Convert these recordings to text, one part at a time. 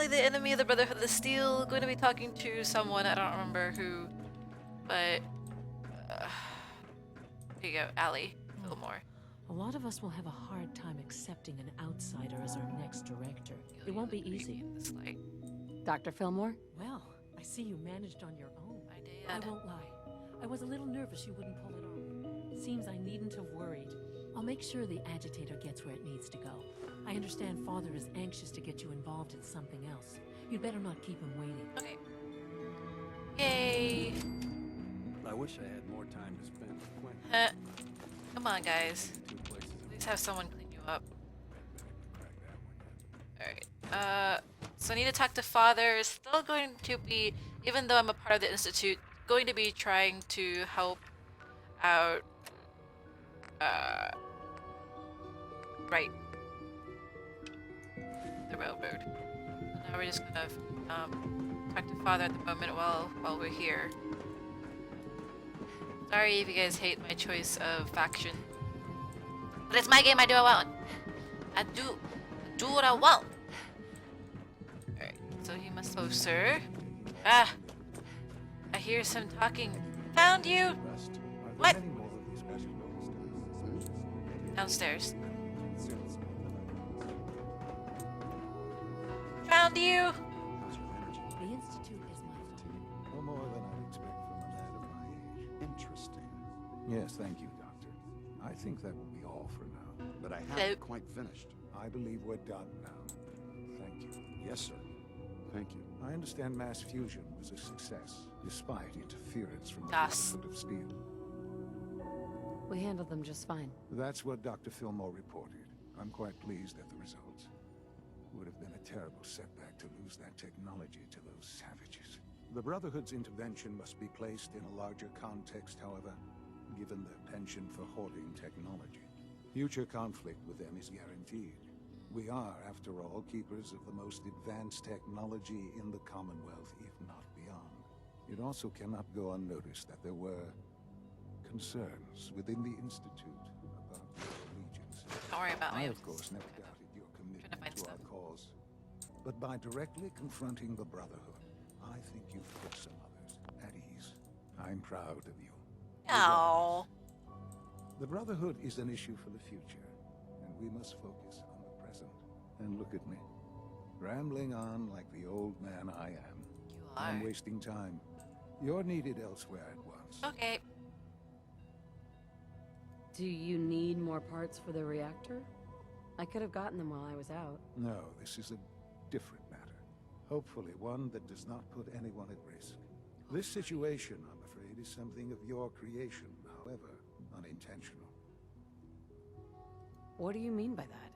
Finally, the enemy of the Brotherhood of the Steel. Going to be talking to someone, I don't remember who, but here you go, Allie Fillmore. A lot of us will have a hard time accepting an outsider as our next director. It won't be easy. Dr. Fillmore? Well, I see you managed on your own. I did. I won't lie. I was a little nervous you wouldn't pull it off. Seems I needn't have worried. I'll make sure the agitator gets where it needs to go. I understand Father is anxious to get you involved in something else. You'd better not keep him waiting. Okay. Yay! I wish I had more time to spend with Quentin. Come on, guys. Two places At least have someone clean you up. Alright. So I need to talk to Father. Still going to be, even though I'm a part of the Institute, going to be trying to help out. Right. The railroad. So now we're just gonna talk to Father at the moment while we're here. Sorry if you guys hate my choice of faction. But it's my game, I do what I want. I do what I want. Alright, so he must go, sir. Ah! I hear some talking. Found you! What? Downstairs. Found you! The Institute is my fault. No more than I'd expect from a lad of my age. Interesting. Yes, thank you, Doctor. I think that will be all for now. But I Hello. haven't quite finished. I believe we're done now. Thank you. Yes, sir. Thank you. I understand mass fusion was a success, despite interference from the Das. Brotherhood of Steel. We handled them just fine. That's what Dr. Fillmore reported. I'm quite pleased at the results. Would have been a terrible setback to lose that technology to those savages. The Brotherhood's intervention must be placed in a larger context, however, given their penchant for hoarding technology. Future conflict with them is guaranteed. We are, after all, keepers of the most advanced technology in the Commonwealth, if not beyond. It also cannot go unnoticed that there were concerns within the Institute about your allegiance. Don't worry about me. I, of course, never doubted your commitment find to our stuff. cause. But by directly confronting the Brotherhood, I think you've put some others at ease. I'm proud of you. Oh. The Brotherhood is an issue for the future, and we must focus on the present. And look at me, rambling on like the old man I am. You I'm are. wasting time. You're needed elsewhere at once. Okay. Do you need more parts for the reactor? I could have gotten them while I was out. No, this is a different matter. Hopefully one that does not put anyone at risk. This situation, I'm afraid, is something of your creation, however unintentional. What do you mean by that?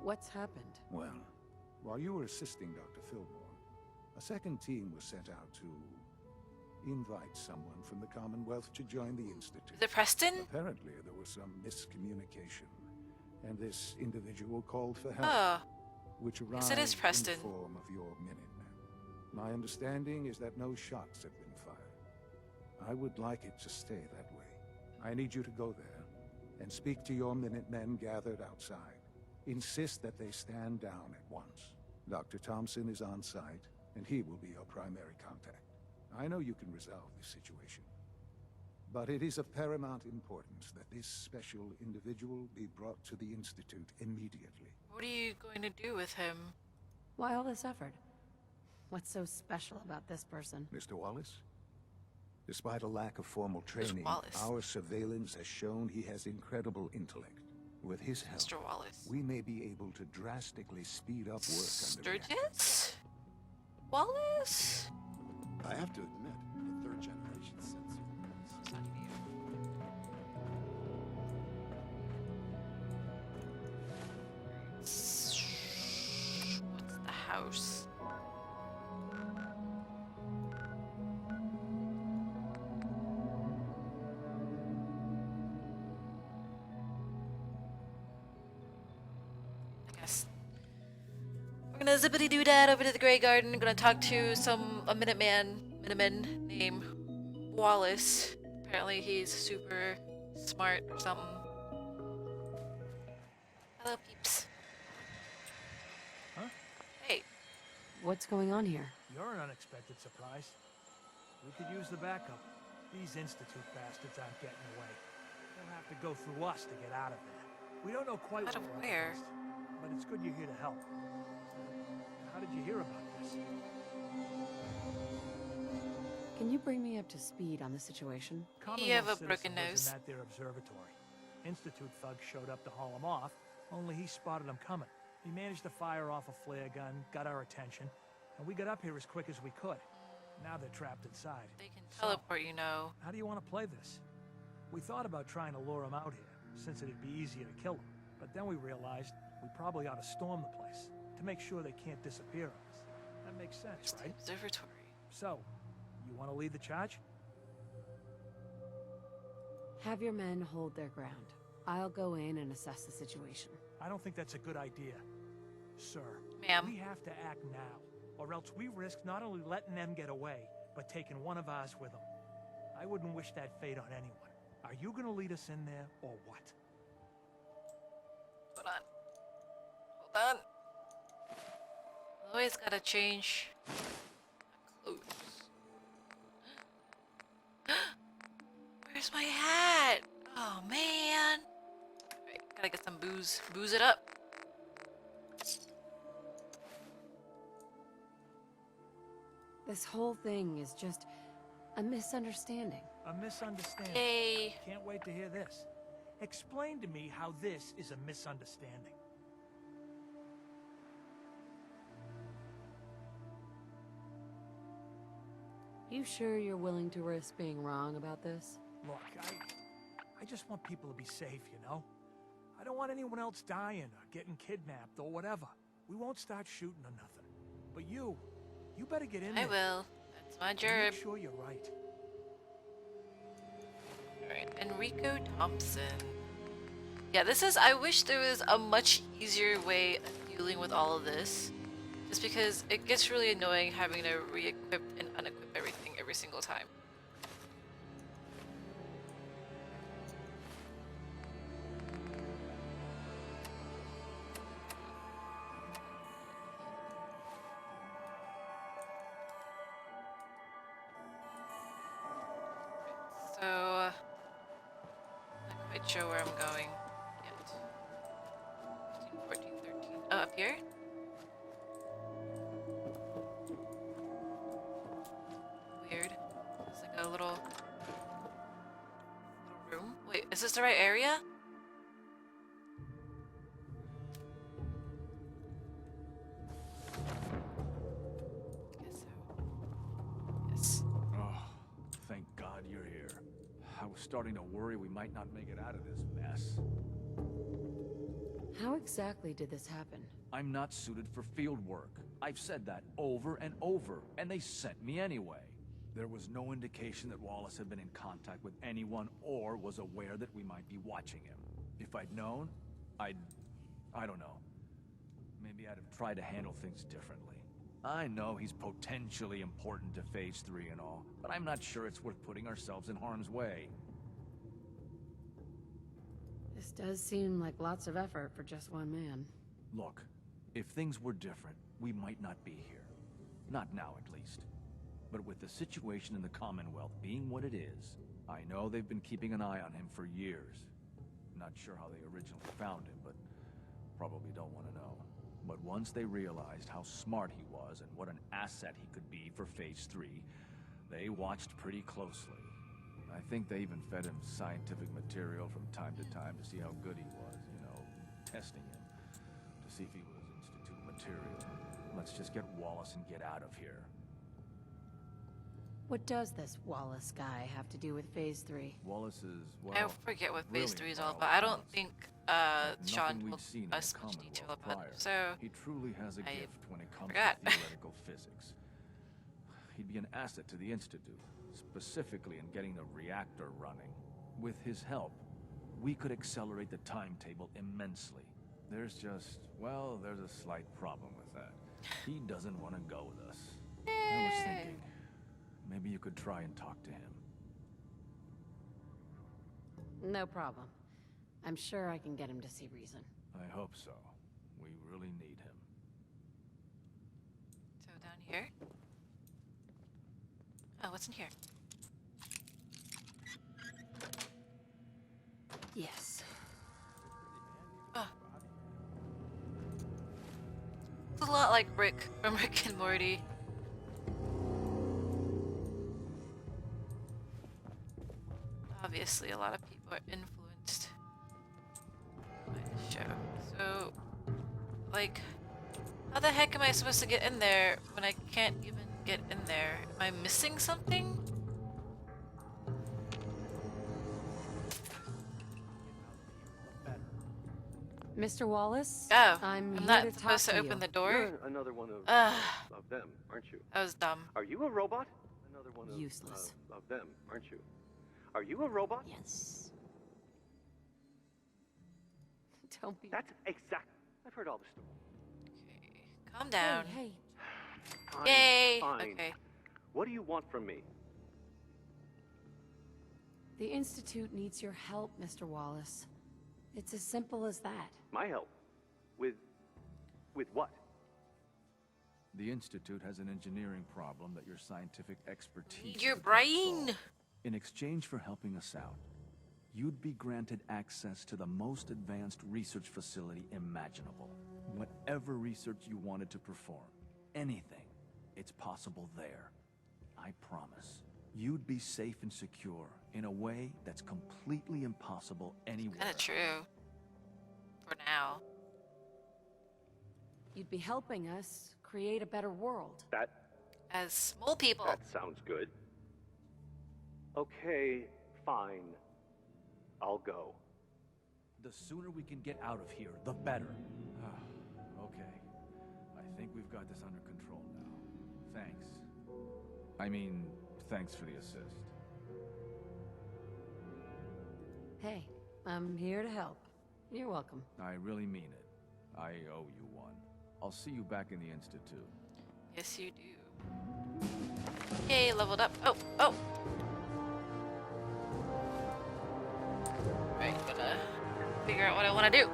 What's happened? Well, while you were assisting Dr. Fillmore, a second team was sent out to invite someone from the Commonwealth to join the Institute. Is it Preston? Apparently, there was some miscommunication, and this individual called for help, Oh. which arrived Yes, it is Preston. in the form of your Minutemen. My understanding is that no shots have been fired. I would like it to stay that way. I need you to go there and speak to your Minutemen gathered outside. Insist that they stand down at once. Dr. Thompson is on site, and he will be your primary contact. I know you can resolve this situation, but it is of paramount importance that this special individual be brought to the Institute immediately. What are you going to do with him? Why all this effort? What's so special about this person? Mr. Wallace? Despite a lack of formal Who's training, Wallace? our surveillance has shown he has incredible intellect. With his help, Mr. Wallace. we may be able to drastically speed up work on the reactor. Sturgis? Wallace? I have to admit, the third generation sensor. It's not even you. What's the house? I guess we're gonna zippity doo dad over to the Greygarden. Gonna talk to a Minuteman named Wallace. Apparently he's super smart or something. Hello, peeps. Huh? Hey, What's going on here? You're an unexpected surprise. We could use the backup. These Institute bastards aren't getting away. They'll have to go through us to get out of there. We don't know quite Out what of we're up where? against, but it's good you're here to help. How did you hear about this? Can you bring me up to speed on the situation? You have a Commonwealth broken citizen was nose. in that there observatory. Institute thugs showed up to haul him off, only he spotted them coming. He managed to fire off a flare gun, got our attention, and we got up here as quick as we could. Now they're trapped inside. They can So, teleport, you know. how do you want to play this? We thought about trying to lure him out here, since it'd be easier to kill him. But then we realized we probably ought to storm the place, to make sure they can't disappear on us. That makes sense, right? Observatory. So, you want to lead the charge? Have your men hold their ground. I'll go in and assess the situation. I don't think that's a good idea. Sir, Ma'am. we have to act now, or else we risk not only letting them get away, but taking one of ours with them. I wouldn't wish that fate on anyone. Are you gonna lead us in there, or what? Hold on. Hold on. Always gotta change my clothes. Where's my hat? Oh man. Alright, gotta get some booze. Booze it up. This whole thing is just a misunderstanding. A misunderstanding. Yay. Can't wait to hear this. Explain to me how this is a misunderstanding. You sure you're willing to risk being wrong about this? Look, I just want people to be safe, you know? I don't want anyone else dying or getting kidnapped or whatever. We won't start shooting or nothing. But you better get in I there. will. That's my and job. Make sure you're right. Alright, Enrico Thompson. Yeah, this is. I wish there was a much easier way of dealing with all of this. Just because it gets really annoying having to re-equip and unequip everything every single time. So, not quite sure where I'm going yet. 15, 14, 13. Oh, up here? Weird. It's like a little room. Wait, is this the right area? Guess so. Yes. Oh, thank God you're here. I was starting to worry we might not make it out of this mess. How exactly did this happen? I'm not suited for field work. I've said that over and over, and they sent me anyway. There was no indication that Wallace had been in contact with anyone or was aware that we might be watching him. If I'd known, I don't know. Maybe I'd have tried to handle things differently. I know he's potentially important to Phase 3 and all, but I'm not sure it's worth putting ourselves in harm's way. This does seem like lots of effort for just one man. Look, if things were different, we might not be here. Not now, at least. But with the situation in the Commonwealth being what it is, I know they've been keeping an eye on him for years. Not sure how they originally found him, but probably don't want to know. But once they realized how smart he was and what an asset he could be for Phase 3, they watched pretty closely. I think they even fed him scientific material from time to time to see how good he was, you know, testing him, to see if he was Institute material. Let's just get Wallace and get out of here. What does this Wallace guy have to do with Phase 3? Wallace is, well, I forget what Phase really 3 is all involved about. I in don't us. think Nothing Sean we've told seen in us the much detail Commonwealth about prior. it. So, He truly has a I gift when it comes forgot. to theoretical physics. He'd be an asset to the Institute, specifically in getting the reactor running. With his help, we could accelerate the timetable immensely. There's just, well, there's a slight problem with that. He doesn't want to go with us. I was thinking, maybe you could try and talk to him. No problem. I'm sure I can get him to see reason. I hope so. We really need him. so down here. Oh, what's in here? Yes. Oh. It's a lot like Rick from Rick and Morty. Obviously, a lot of people are influenced by the show. So, like, how the heck am I supposed to get in there when I can't even get in there? Am I missing something? Mr. Wallace? Oh, I'm here not to talk supposed to to open you. the door? You're another one Ugh, of them, aren't you? that was dumb. Are you a robot? Another one Useless. of them, aren't you? Are you a robot? Yes. Don't be... That's exact. I've heard all the stories. Okay, calm down. Hey, Fine, Yay! Fine. Okay. What do you want from me? the Institute needs your help, Mr. Wallace. It's as simple as that. My help? With what? The Institute has an engineering problem that your scientific expertise Need your could help brain. solve. In exchange for helping us out, you'd be granted access to the most advanced research facility imaginable. Whatever research you wanted to perform, anything, it's possible there. I promise. You'd be safe and secure in a way that's completely impossible anywhere. Kinda true. For now. You'd be helping us create a better world. That As mole people. sounds good. Okay, fine. I'll go. The sooner we can get out of here, the better. Okay. I think we've got this under control now. Thanks. I mean, thanks for the assist. Hey, I'm here to help. You're welcome. I really mean it. I owe you one. I'll see you back in the Institute. Yes, you do. Yay, leveled up. Oh, oh! Right, gonna figure out what I want to do.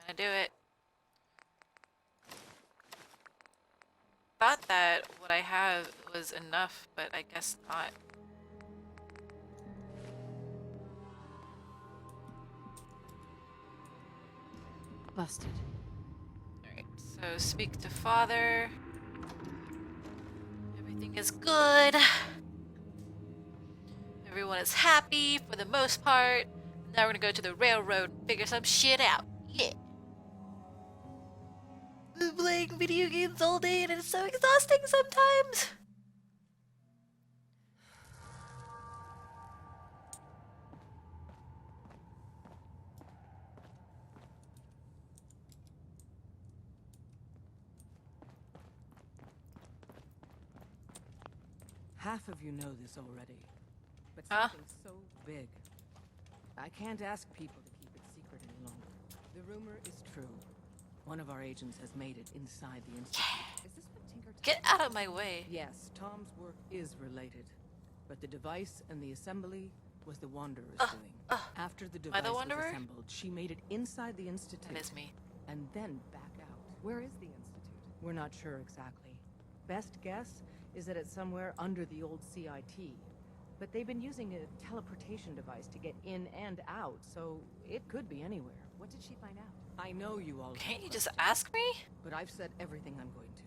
Gonna do it. Thought that what I have was enough, but I guess not. Busted. Alright, so speak to father. Everything is good. Everyone is happy for the most part. Now we're gonna go to the railroad and figure some shit out. Yeah. Been playing video games all day and it's so exhausting sometimes. Half of you know this already, but Huh? something so big, I can't ask people to keep it secret any longer. The rumor is true. One of our agents has made it inside the Institute. Is this what Tinker Get out of my way. Yes, Tom's work is related, but the device and the assembly was the Wanderer's doing. After the I the device was Wanderer? assembled, she made it inside the Institute. That is me. And then back out. Where is the Institute? We're not sure exactly. Best guess is that it's somewhere under the old CIT. But they've been using a teleportation device to get in and out, so it could be anywhere. What did she find out? I know you all Can't have you just questions, ask me? but I've said everything I'm going to.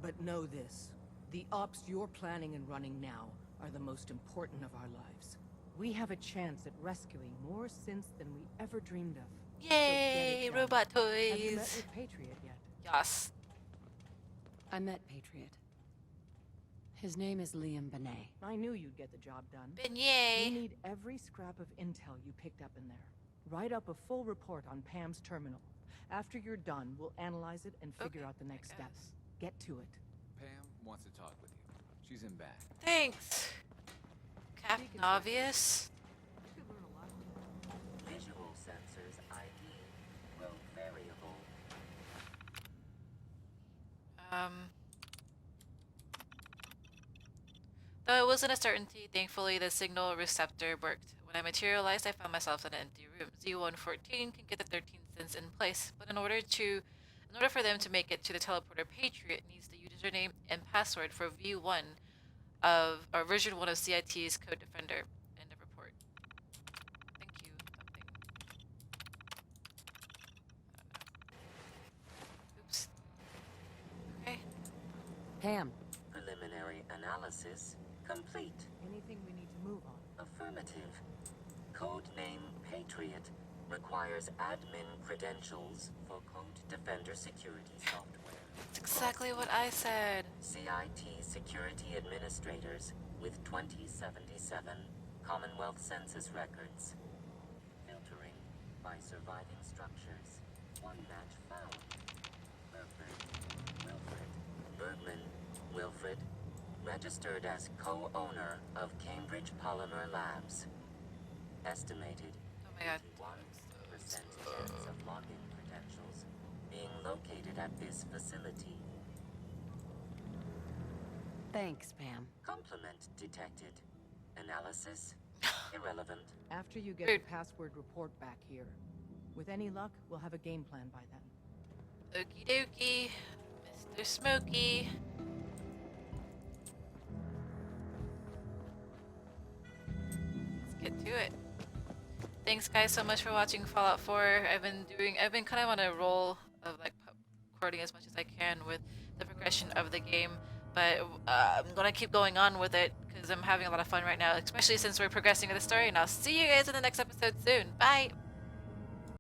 But know this. The ops you're planning and running now are the most important of our lives. We have a chance at rescuing more synths than we ever dreamed of. So get Yay, it done. robot Have you met toys. with Patriot yet? Yes. I met Patriot. His name is Liam Benet. I knew you'd get the job done. We Beignet. need every scrap of intel you picked up in there. Write up a full report on Pam's terminal. After you're done, we'll analyze it and figure Okay, out the next I steps. Get to it. Pam wants to talk with you. She's in back. Thanks. Captain Obvious. Visual sensors ID will variable. Though it wasn't a certainty, thankfully the signal receptor worked When I materialized, I found myself in an empty room. Z114 can get the 13 cents in place, but in order for them to make it to the teleporter, Patriot needs the username and password for V1 of or version 1 of CIT's Code Defender. End of report. Thank you. Something. Oops. Okay. Pam. Preliminary analysis complete. Anything we need to move on? Affirmative. Codename Patriot requires admin credentials for Code Defender security software. That's exactly what I said. CIT security administrators with 2077 Commonwealth Census records. Filtering by surviving structures. One match found. Wilfred. Bergman. Wilfred. Registered as co-owner of Cambridge Polymer Labs. Estimated. Oh my god. 1% chance of login credentials being located at this facility. Thanks, Pam. Complement detected. Analysis irrelevant. After you get Rude. the password report back here. With any luck, we'll have a game plan by then. Okie dokie. Mr. Smokey. Let's get to it. Thanks guys so much for watching Fallout 4. I've been kind of on a roll of like recording as much as I can with the progression of the game, but I'm gonna keep going on with it because I'm having a lot of fun right now, especially since we're progressing with the story, and I'll see you guys in the next episode soon. Bye!